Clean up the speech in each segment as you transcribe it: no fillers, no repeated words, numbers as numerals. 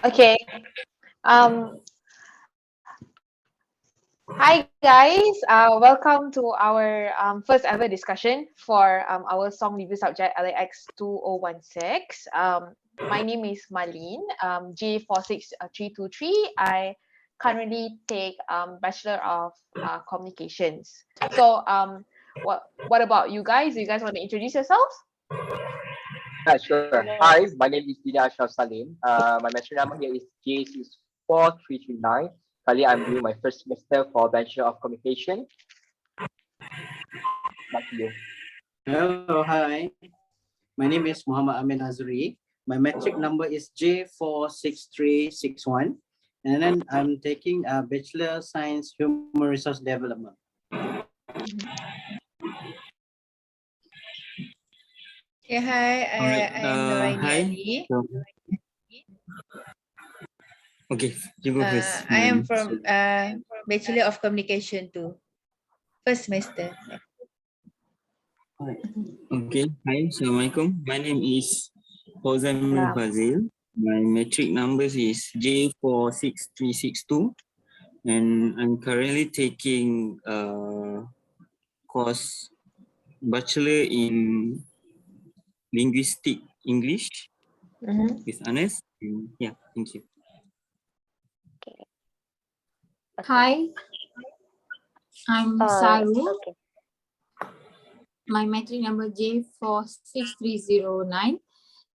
Okay. Um, Hi guys. Welcome to our first ever discussion for our song review subject LAX 2016. My name is Marlene. J46323. I currently take Bachelor of Communications. So what about you guys? Do you guys want to introduce yourselves? Yeah, sure. Hi, my name is Dina Ashraf Salim. My master number here is J64339. Currently, I'm doing my first semester for Bachelor of Communication. Back to you. Hello, hi. My name is Muhammad Amin Azuri. My metric number is J46361. And then I'm taking a Bachelor of Science Human Resource Development. Yeah, hi, All right. I'm Noraini Hi. Ali. Okay, you go first. I am from Bachelor of Communication too, first semester. Okay. Hi. Assalamualaikum. My name is Fauzan Nur Fazil. My metric numbers is J46362, and I'm currently taking course Bachelor in Linguistic English with Anas. Yeah, thank you. Hi, I'm Saru. My metric number J46309,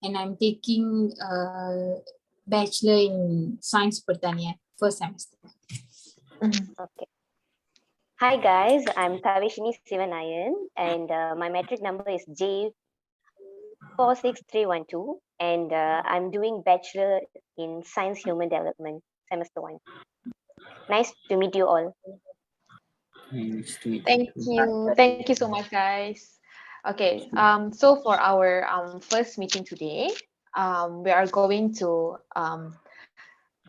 and I'm taking Bachelor in Science Pertanian, first semester. Okay. Hi guys, I'm Tavishini Sivanayan and my metric number is J46312 and I'm doing Bachelor in Science Human Development, semester 1. Nice to meet you all. Nice to meet Thank you. Thank you so much, guys. Okay. So for our first meeting today, we are going to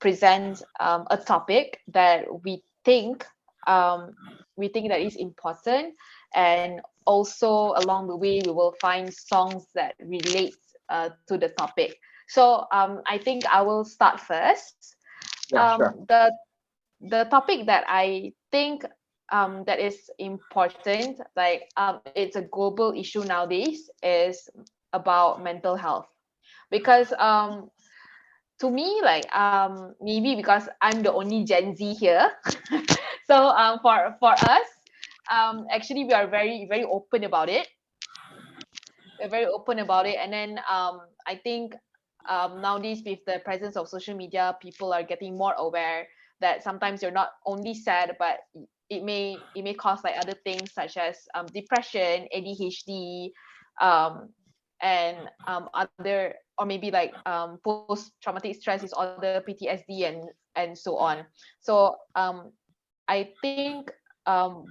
present a topic that we think that is important, and also along the way we will find songs that relate to the topic. So I think I will start first. Yeah, sure. The topic that I think that is important, like it's a global issue nowadays, is about mental health. Because to me, like maybe because I'm the only Gen Z here, so for us, actually we are very open about it. We're very open about it, and then I think nowadays with the presence of social media, people are getting more aware that sometimes you're not only sad, but it may cause like other things such as depression, ADHD, um, and other, or maybe like post traumatic stress is other PTSD and so on. So I think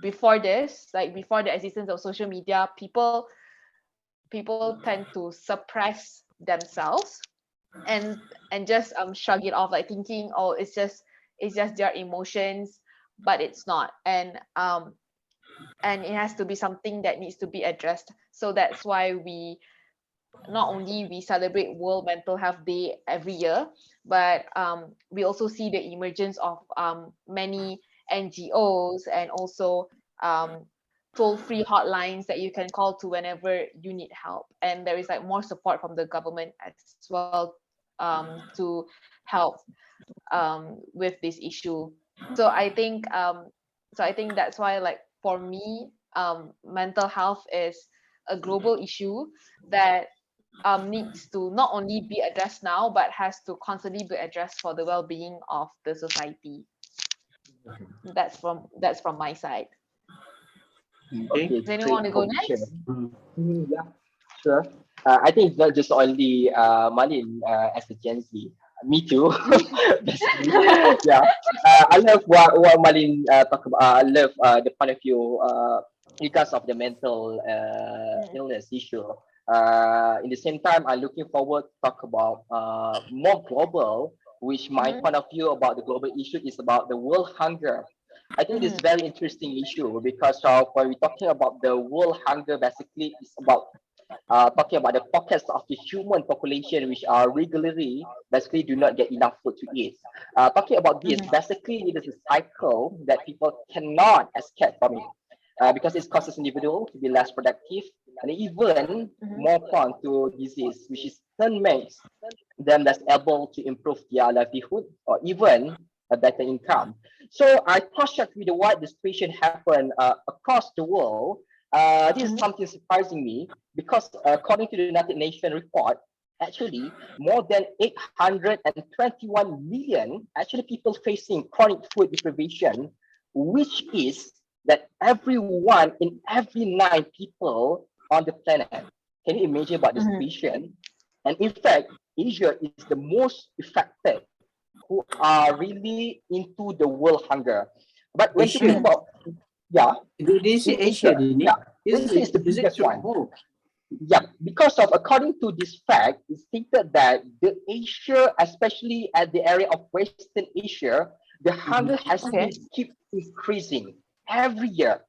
before this, like before the existence of social media, people tend to suppress themselves and just shrug it off, like thinking, oh, it's just their emotions, but it's not. And it has to be something that needs to be addressed. So that's why we not only we celebrate World Mental Health Day every year, but we also see the emergence of many NGOs, and also um, toll-free hotlines that you can call to whenever you need help. And there is like more support from the government as well to help with this issue. So I think that's why, like, for me, mental health is a global issue that needs to not only be addressed now, but has to constantly be addressed for the well-being of the society. That's from my side. Okay. Does anyone want to go Sure. next? Yeah, sure. I think it's not just only Malin as a Gen Z. Me too. Basically. Yeah. I love what Malin talk about. I love the point of view because of the mental illness issue. In the same time, I'm looking forward to talk about more global, which my point of view about the global issue is about the world hunger. I think this is very interesting issue because when we're talking about the world hunger, basically it's about talking about the pockets of the human population which are regularly basically do not get enough food to eat. Talking about this, basically it is a cycle that people cannot escape from it. Because it causes individual to be less productive and even more prone to disease, which is then makes them less able to improve their livelihood or even a better income. So I cross-checked with why the situation happened across the world. This is something surprising me because according to the United Nations report, actually more than 821 million actually people facing chronic food deprivation, which is that everyone in every 9 people on the planet. Can you imagine about the situation? And in fact, Asia is the most affected who are really into the world hunger. But when Asia. talking about, yeah, Did you say in Asia, Asia, didn't it? yeah, Asia is the Is it biggest true? one. Oh, Yeah, because of according to this fact, it's stated that the Asia, especially at the area of Western Asia, the hunger has been keep increasing every year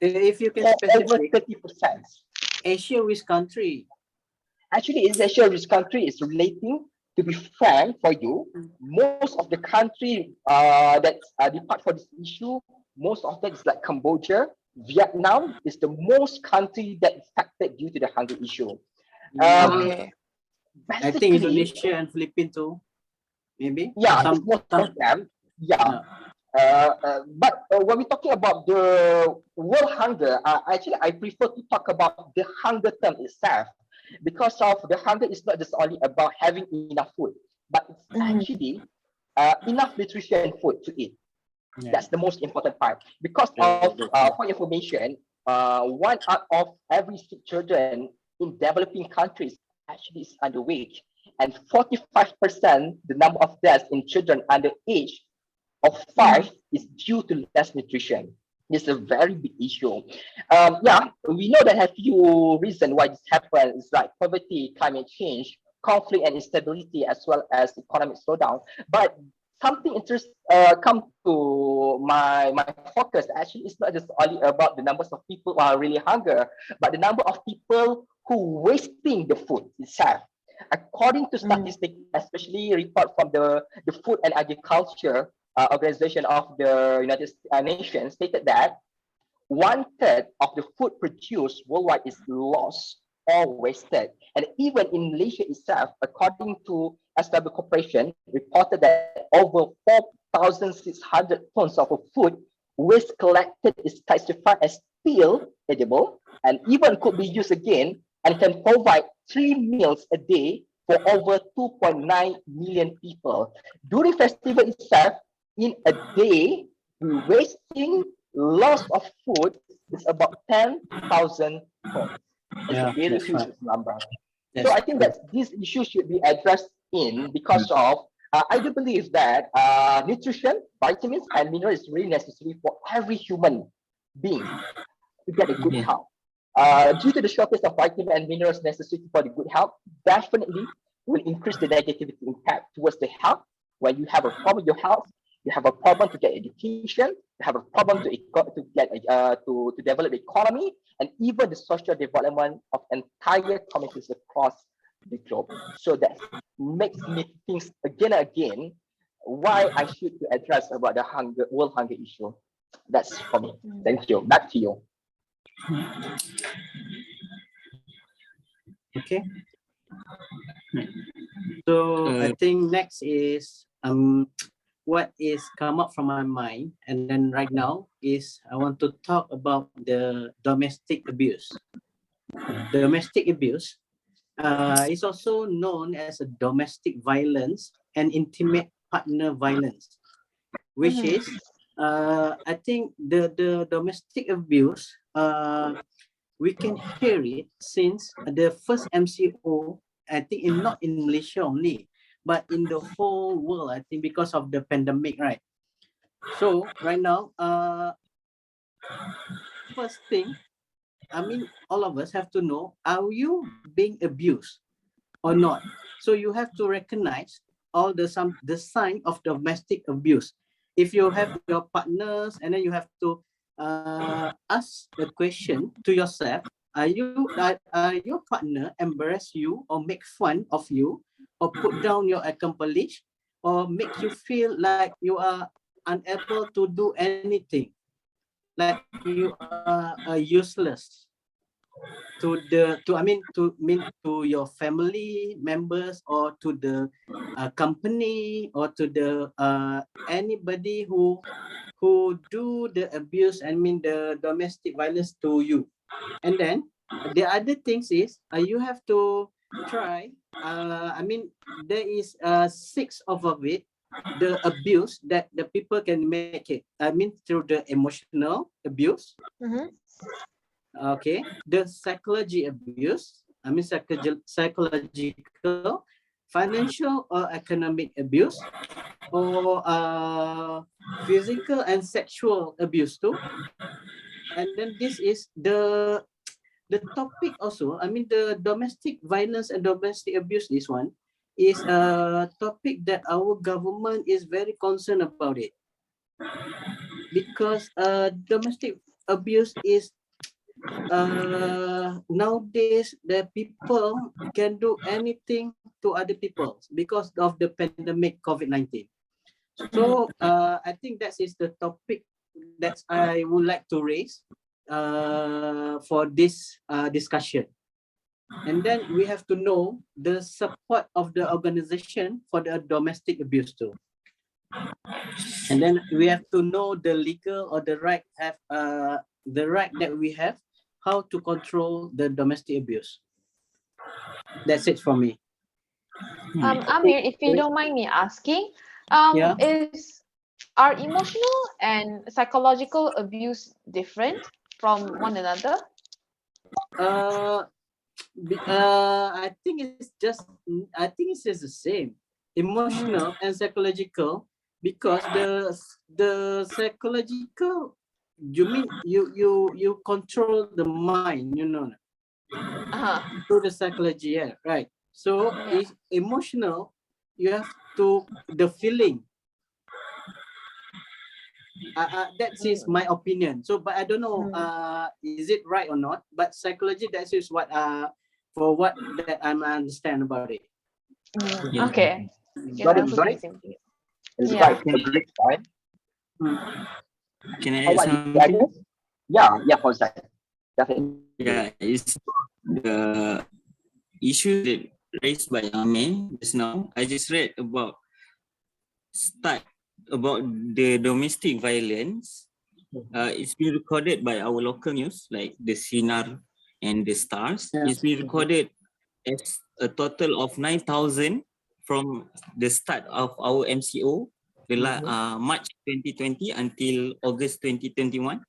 if you can for over specify, 30%. Asia which country? Actually, in Asia, which country is relating, to be frank for you, most of the country that depart for this issue, most of that is like Cambodia. Vietnam is the most country that is affected due to the hunger issue. Okay. I think Basically, Indonesia and Philippines too. Maybe. yeah, it's most of them. Yeah. But when we're talking about the world hunger, actually, I prefer to talk about the hunger term itself because of the hunger is not just only about having enough food, but it's actually enough nutrition food to eat. Yeah. That's the most important part. Because of, for information, 1 out of every 6 children in developing countries actually is underweight, and 45% the number of deaths in children under age of 5 is due to less nutrition. It's a very big issue. Yeah, we know that a few reasons why this happens, like poverty, climate change, conflict and instability, as well as economic slowdown. But something interesting come to my focus. Actually, it's not just only about the numbers of people who are really hunger, but the number of people who wasting the food itself. According to statistics, especially report from the Food and Agriculture Organization of the United Nations, stated that 1/3 of the food produced worldwide is lost or wasted. And even in Malaysia itself, according to SW Corporation, reported that over 4,600 tons of food waste collected is classified as still edible and even could be used again and can provide 3 meals a day for over 2.9 million people. During festival itself, in a day, we wasting loss of food is about 10,000 tons. It's a very huge number. So I think that this issue should be addressed in because of I do believe that nutrition, vitamins, and minerals is really necessary for every human being to get a good health. Due to the shortage of vitamins and minerals necessary for the good health, definitely will increase the negativity impact towards the health. When you have a problem with your health, you have a problem to get education, you have a problem to get to develop the economy, and even the social development of entire communities across the globe. So that makes me think again and again why I should address about the world hunger issue. That's for me. Thank you. Back to you. Okay. So I think next is what is come up from my mind, and then right now is I want to talk about the domestic abuse. Domestic abuse is also known as a domestic violence and intimate partner violence, which is I think the domestic abuse we can hear it since the first MCO. I think not in Malaysia only, but in the whole world, I think because of the pandemic, right? So right now, first thing, I mean, all of us have to know, are you being abused or not? So you have to recognize all the sign of domestic abuse. If you have your partners, and then you have to ask the question to yourself, are your partner embarrass you or make fun of you or put down your accomplish or make you feel like you are unable to do anything, like you are useless to the to I mean to your family members or to the company or to the anybody who do the abuse, I mean the domestic violence to you. And then the other things is you have to try. I mean there is 6 of it, the abuse that the people can make it. I mean through the emotional abuse, Mhm. okay, the psychology abuse, I mean psychological, financial or economic abuse, or physical and sexual abuse too. And then this is the topic also. I mean the domestic violence and domestic abuse, this one is a topic that our government is very concerned about it, because domestic abuse is nowadays the people can do anything to other people because of the pandemic COVID-19. So I think that is the topic that I would like to raise for this discussion. And then we have to know the support of the organization for the domestic abuse too. And then we have to know the legal or the right that we have, how to control the domestic abuse. That's it for me. Amir, if you don't mind me asking, Yeah. are emotional and psychological abuse different from one another? I think it's just the same, emotional and psychological, because the psychological, you mean you control the mind, through the psychology, yeah, right. So Yeah. it's emotional, you have to the feeling. That is my opinion. So, but I don't know, is it right or not? But psychology, that is what for what that I understand about it. Yeah. Okay. Got Yeah, it, also got the it. same thing. It's Yeah. quite a great point. Can I How add about you, something? Agnes? Yeah, for that. Definitely. Yeah, it's the issue that raised by Amin just now. I just read about the domestic violence. It's been recorded by our local news, like the Sinar and the Stars. Yeah. It's been recorded as a total of 9,000 from the start of our MCO, March 2020 until August 2021.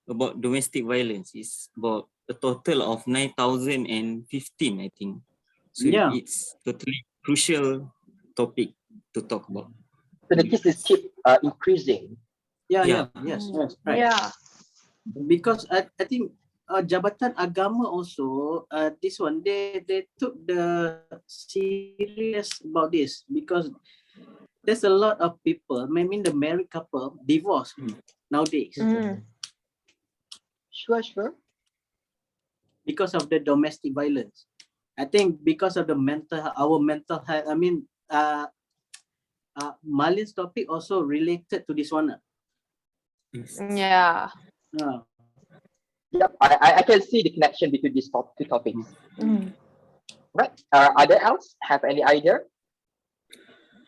About domestic violence is about a total of 9,015, I think. So Yeah. it's totally crucial topic to talk about. So the cases keep increasing. Yeah. Yes, right. Yeah. Because I think Jabatan Agama also this one they took the serious about this, because there's a lot of people, maybe the married couple, divorce nowadays Sure. because of the domestic violence. I think because of the our mental health. I mean, Malin's topic also related to this one. Yeah. Yep, I can see the connection between these two topics. Right. Other else have any idea?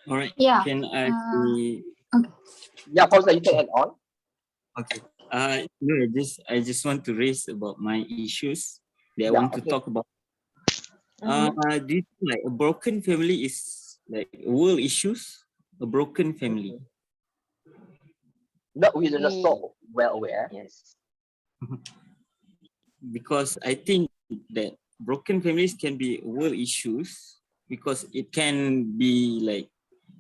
All right. Yeah. Can I? Okay. Yeah, Fauza, you can add on. Okay. No, I just want to raise about my issues that I Yeah, want to okay. talk about. Do you think like a broken family is like world issues? A broken family. No, we're not so well aware. Yes. Because I think that broken families can be world issues, because it can be like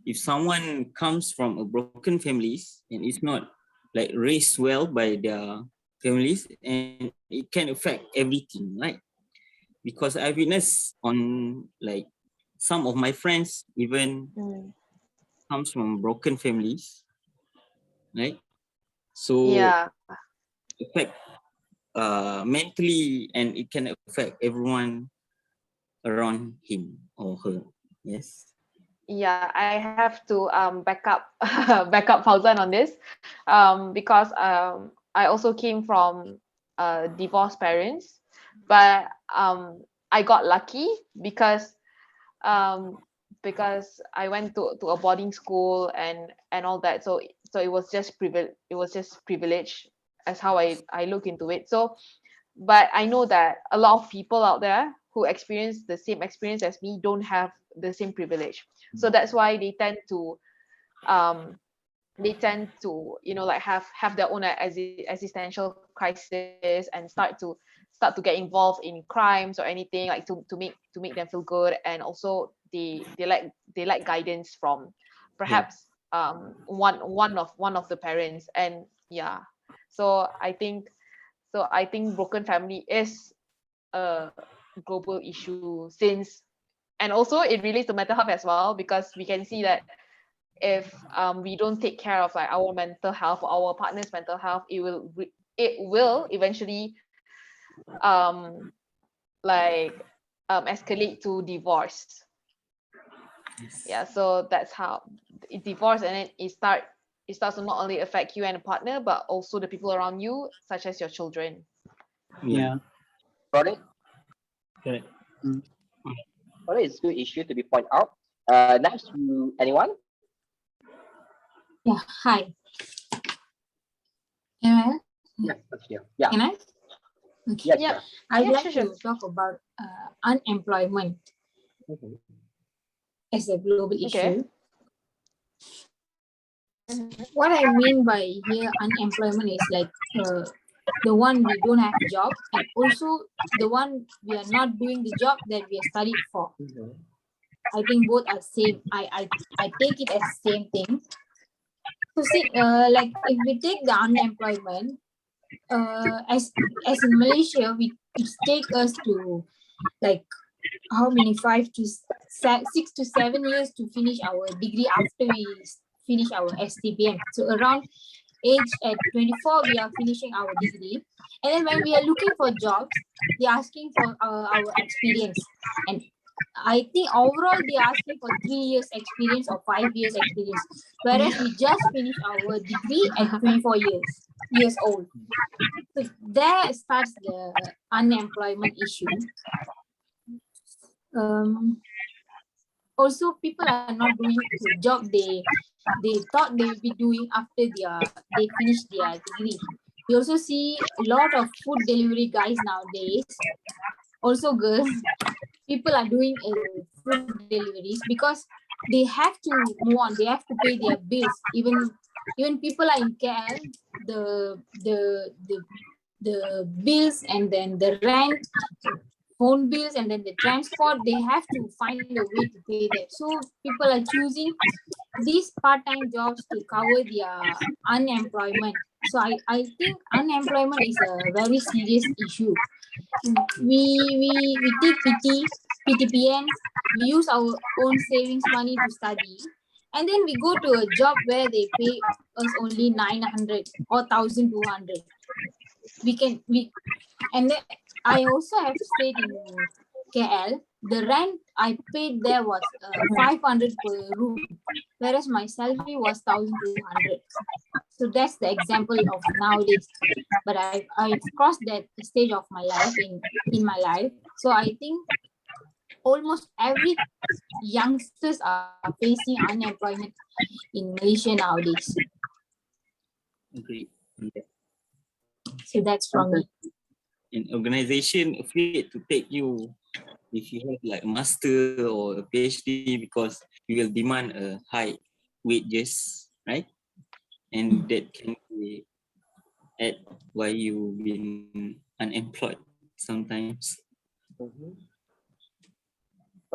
if someone comes from a broken families and is not like raised well by their families, and it can affect everything, right? Because I witnessed on like some of my friends even comes from broken families, right? So Yeah. affect mentally, and it can affect everyone around him or her. Yes. Yeah, I have to back up back up Fauzan on this, because I also came from divorced parents, but I got lucky um, because I went to a boarding school and all that. So it was just privilege as how I look into it. So, but I know that a lot of people out there who experience the same experience as me don't have the same privilege. So that's why um they tend to, you know, like have their own existential crisis and start to get involved in crimes or anything, like to make them feel good. And also they like guidance from perhaps one of the parents. And yeah, so I think broken family is a global issue, since, and also it relates to mental health as well, because we can see that if we don't take care of like our mental health or our partner's mental health, it will eventually um escalate to divorce. Yeah, so that's how divorce, and then it starts to not only affect you and a partner, but also the people around you, such as your children. Yeah. Got it? Correct. Got it. It's a good issue to be pointed out. Next, anyone? Yeah, hi. Can Yes, that's here. Yeah. I? Okay. Yes, Yeah. sure. I'd Yeah, like sure. to talk about unemployment Mhm. as a global Okay. issue. Mhm. What I mean by here unemployment is like the one we don't have job, and also the one we are not doing the job that we are studied for. Mhm. I think both are same. I take it as same thing. So see, like if we take the unemployment, as in Malaysia, it take us to like how many 6 to 7 years to finish our degree after we finish our STPM. So around age at 24, we are finishing our degree, and then when we are looking for jobs, they're asking for our experience. And I think overall they're asking for 3 years experience or 5 years experience, whereas we just finished our degree at 24 years old. So there starts the unemployment issue. Also, people are not doing the job they thought they will be doing after they finish their degree. We also see a lot of food delivery guys nowadays, also girls. People are doing food deliveries because they have to move on. They have to pay their bills. Even people are in KL, the bills, and then the rent, phone bills, and then the transport, they have to find a way to pay that. So people are choosing these part-time jobs to cover their unemployment. So I think unemployment is a very serious issue. We take PTPN, we use our own savings money to study, and then we go to a job where they pay us only 900 or 1,200. And then I also have stayed in KL. The rent I paid there was 500 per room, whereas my salary was 1,200. So that's the example of nowadays. But I've crossed that stage of my life in my life. So I think almost every youngsters are facing unemployment in Malaysia nowadays. Agree. So that's from me. An organization afraid to take you if you have like a master or a PhD, because you will demand a high wages, right? And that can be at why you've been unemployed sometimes. Mhm.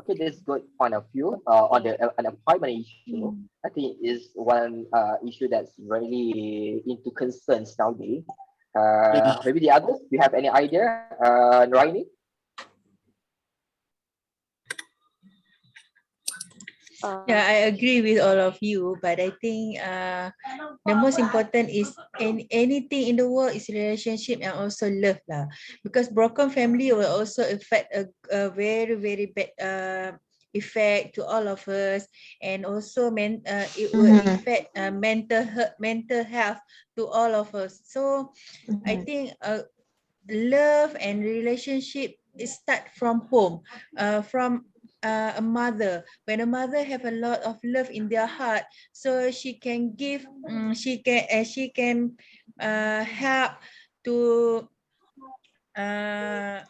Okay, this is good point of view on the unemployment issue. I think is one issue that's really into concerns nowadays. Maybe the others, do you have any idea, Raini? Yeah, I agree with all of you, but I think the most important is anything in the world is relationship and also love lah. Because broken family will also affect a very very bad effect to all of us, and also it will affect mental health to all of us. So I think love and relationship is start from home, from a mother. When a mother have a lot of love in their heart, so she can give, she can help to uh,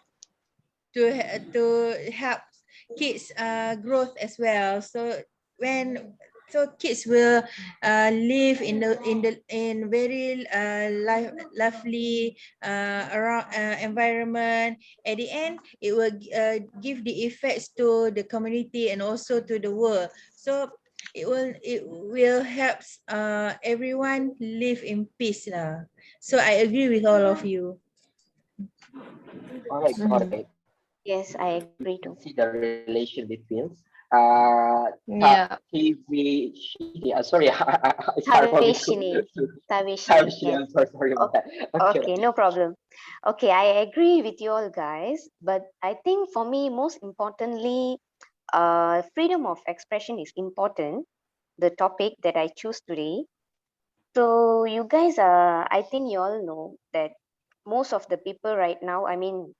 to help kids growth as well. So when kids will live in very lovely around environment. At the end, it will give the effects to the community and also to the world. So it will help everyone live in peace lah. So I agree with all of you. All right, got it. Yes, I agree too. See the relation between Yeah. sorry, it's hard for me Tavishini. Tavishini, Yes. I'm so sorry about that. Okay, no problem. Okay, I agree with you all guys, but I think for me, most importantly, freedom of expression is important, the topic that I choose today. So you guys I think you all know that most of the people right now, I mean,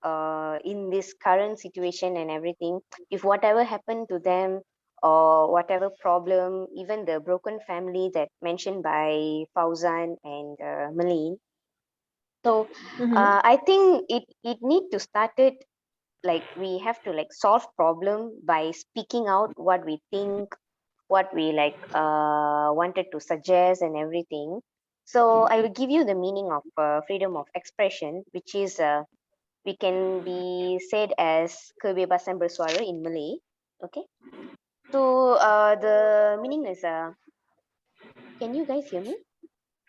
in this current situation and everything, if whatever happened to them or whatever problem, even the broken family that mentioned by Fauzan and Malene. So I think it need to start it like we have to like solve problem by speaking out what we think, what we like wanted to suggest and everything. So I will give you the meaning of freedom of expression, which is we can be said as kebebasan bersuara in Malay. Okay. So the meaning is can you guys hear me?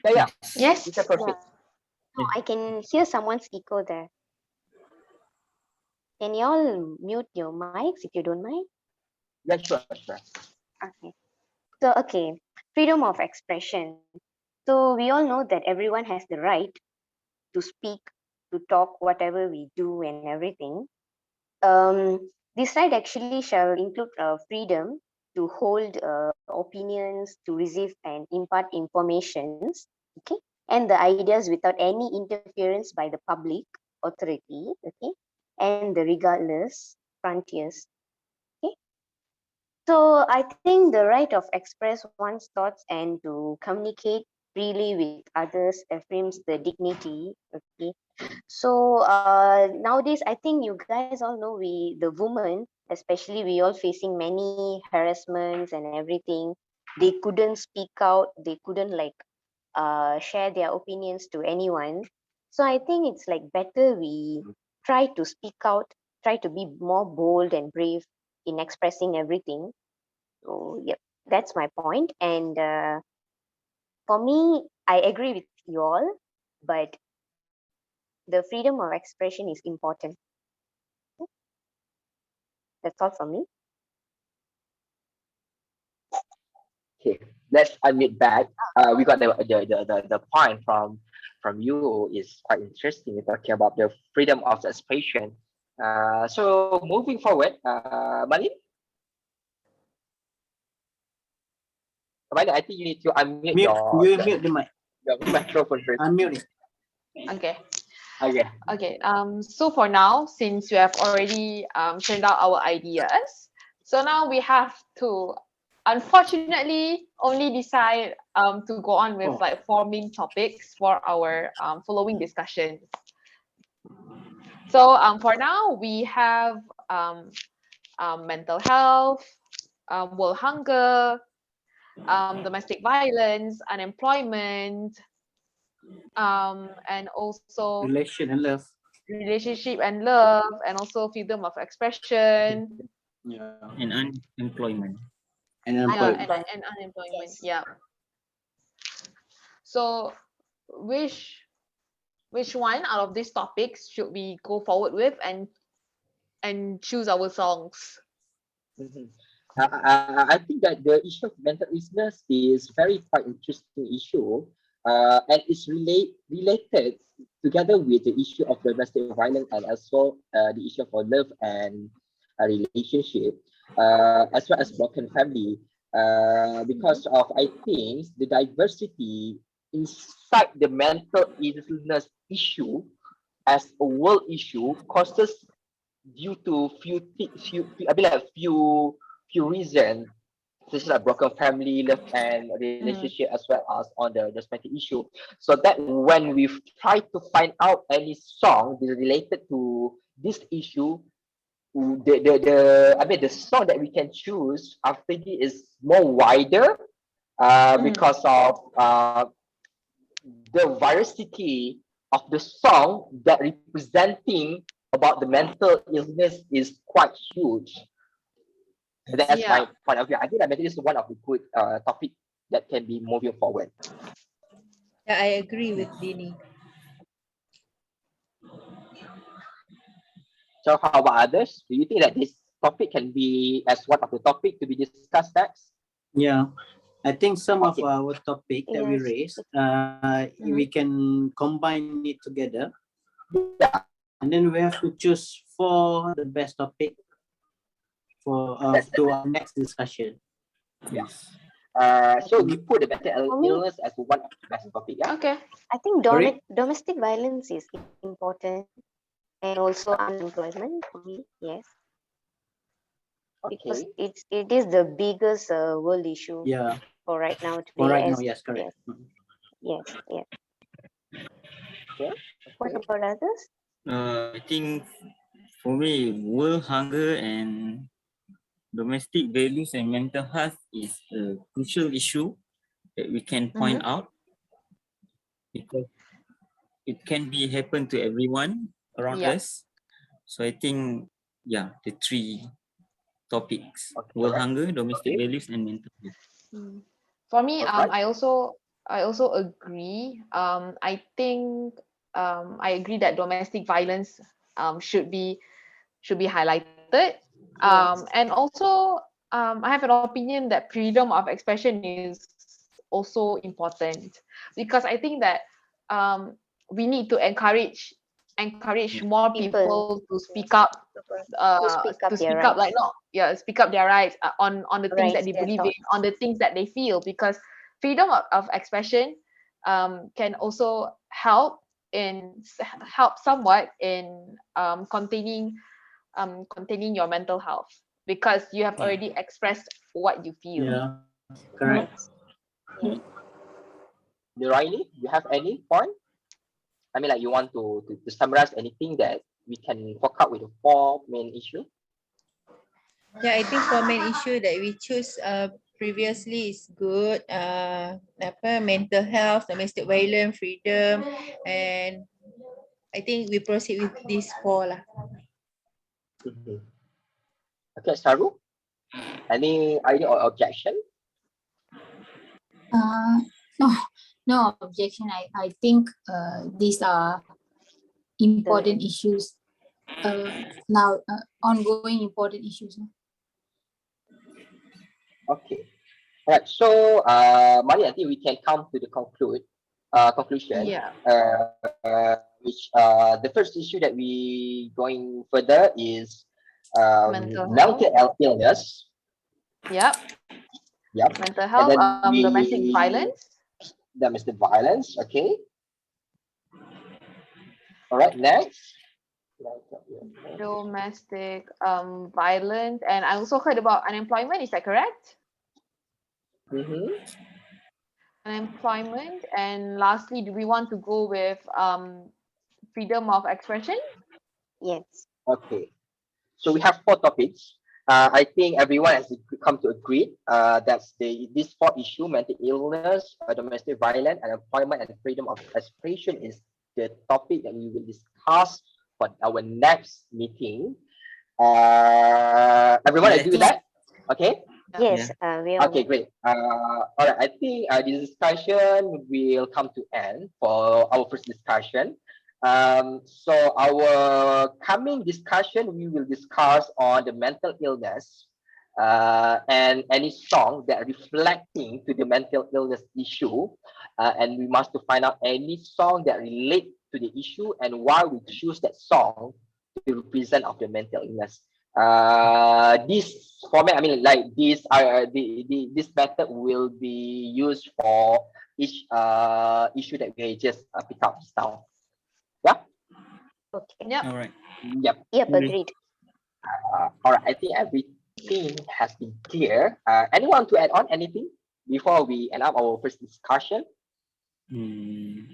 Yeah, Yes. you can proceed. No, I can hear someone's echo there. Can y'all mute your mics if you don't mind? Yeah, sure. Okay. So okay, freedom of expression. So we all know that everyone has the right to speak, to talk, whatever we do and everything. This right actually shall include freedom to hold opinions, to receive and impart informations, okay, and the ideas without any interference by the public authority, okay, and the regardless frontiers. Okay. So I think the right of express one's thoughts and to communicate freely with others affirms the dignity. Okay. So nowadays, I think you guys all know the women, especially we all facing many harassments and everything. They couldn't speak out. They couldn't like share their opinions to anyone. So I think it's like better we try to speak out, try to be more bold and brave in expressing everything. So yep, that's my point. And for me, I agree with you all, but the freedom of expression is important. That's all from me. Okay, let's admit back. We got the point from you is quite interesting. We're talking about the freedom of expression. So moving forward, Malin, I think you need to unmute Mute. You mute the mic. your microphone first. Unmute it. Okay. Okay. Okay. So for now, since you have already shared out our ideas, so now we have to, unfortunately, only decide to go on with like 4 main topics for our following discussions. So for now, we have mental health, world hunger, domestic violence, unemployment, and also Relation and love. relationship and love, and also freedom of expression, Yeah. And unemployment. And and unemployment. unemployment. Yes. Yeah. So which one out of these topics should we go forward with and choose our songs? Mhm. I think that the issue of mental illness is very quite interesting issue, and it's related together with the issue of domestic violence and also the issue of love and a relationship, as well as broken family. Because of I think the diversity inside the mental illness issue as a world issue causes due to I mean like few reasons such as a broken family, love and relationship as well as on the domestic issue. So that when we try to find out any song related to this issue, the song that we can choose after this is more wider because of the variety of the song that representing about the mental illness is quite huge. That's my Yeah. point of view. I think that mental is one of the good topic that can be moving forward. Yeah, I agree with Dini. So how about others? Do you think that this topic can be as one of the topic to be discussed next? Yeah, I think some of Okay. our topic that we Yes. raised, we can combine it together, Yeah, and then we have to choose for the best topic for to our next discussion. Yes. so we put the mental For me- illness as one of the best topic. Yeah. Okay. I think Sorry? domestic violence is important, and also unemployment for me. Yes, because Okay. it is the biggest world issue Yeah, for right now for today. right now, As yes, correct. yes, yes. Okay. What Okay. about others? I think for me, world hunger and domestic values and mental health is a crucial issue that we can point out because it can be happen to everyone around Yeah. us. So I think, yeah, the three topics: Okay. world Alright. hunger, domestic Okay. values, and mental health. For me, Alright. I also agree. I think I agree that domestic violence should be highlighted. Yes. And also I have an opinion that freedom of expression is also important, because I think that we need to encourage more people to speak up, to Their speak up, like rights. not speak up their rights on the things that Rights, they their believe in, thoughts. on the things that they feel, because freedom of expression can also help somewhat in containing your mental health, because you have already expressed what you feel. Yeah, correct. Yes. The Riley, you have any point? I mean, like you want to summarize anything that we can work out with the four main issue? Yeah, I think for main issue that we choose previously is good. Mental health, domestic violence, freedom, and I think we proceed with these four lah. Mhm. Okay, Saru, any idea or objection? No, no objection. I think these are important issues. Now ongoing important issues. Okay. All right. So, Mali, I think we can come to the conclusion. Yeah. Which the first issue that we going further is Mental mental illness. Yep. Yep. Mental And health, then domestic violence. domestic violence. Okay. All right. Next. Domestic violence, and I also heard about unemployment. Is that correct? Mm-hmm. Unemployment, and lastly, do we want to go with freedom of expression? Yes. Okay. So we have four topics. I think everyone has come to agree that's these four issue: mental illness, domestic violence, unemployment, and freedom of expression is the topic that we will discuss for our next meeting. Everyone Yeah, I agree with think- that? Okay. Yes. We are. Okay, great. All right. I think this discussion will come to end for our first discussion. So our coming discussion, we will discuss on the mental illness. and any song that reflecting to the mental illness issue, and we must to find out any song that relate to the issue and why we choose that song to represent of the mental illness. This format, I mean, like this, this method will be used for each issue that we just pick up just now. Yeah. Okay. Yep. All right. Yep. Yep, Okay. agreed. All right. I think everything has been clear. Anyone to add on anything before we end up our first discussion? Hmm.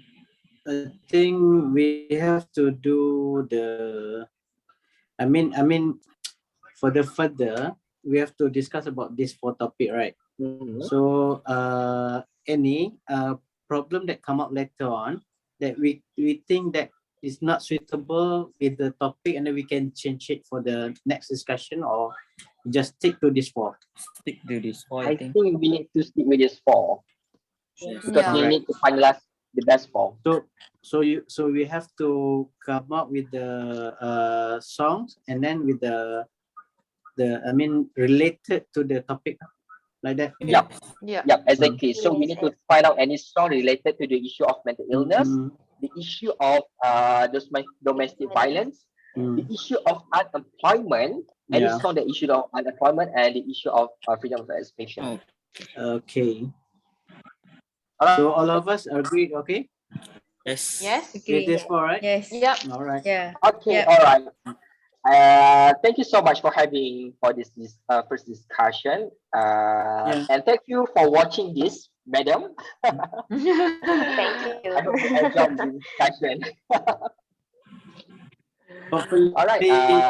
I think we have to do the. I mean, for the further, we have to discuss about this 4 topic, right? Mhm. So, any problem that come up later on that we think that is not suitable with the topic, and then we can change it for the next discussion, or just stick to this 4. Stick to this. All I I think. think we need to stick with this 4 Yes. because we Yeah. need to finalize the best 4. So we have to come up with the songs, and then with the related to the topic, like that. Yep. Yeah. Yep, exactly. So we Yes, need to find out any song related to the issue of mental illness, Mhm. the issue of domestic violence, the Mm. issue of unemployment, any Yeah. song that issue of unemployment, and the issue of freedom of expression. Oh. Okay. All right. So all of us agreed, okay? Yes. Yes. With Agree. this 4, right? Yes. Yep. All right. Yeah. Okay, Yep. all right. Thank you so much for having for this first discussion. Yeah. And thank you for watching this, madam. Thank you. I hope you enjoyed the discussion. Hopefully, All right.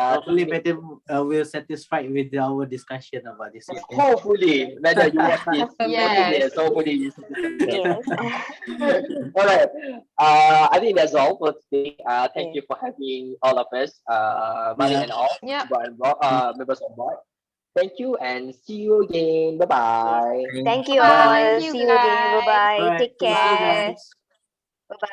hopefully, madam will satisfied with our discussion about this. Okay? Hopefully, madam, you watch this. Yes. Hopefully, you Yes. all right. I think that's all for today. Thank you Yeah. for having all of us, Malik Yeah. and all, Yep. members on board. Thank you and see you again. Bye bye. Thank you Bye. all. Thank you, See you again. guys. Bye-bye. All right. Take Thank you, care. guys. Bye-bye.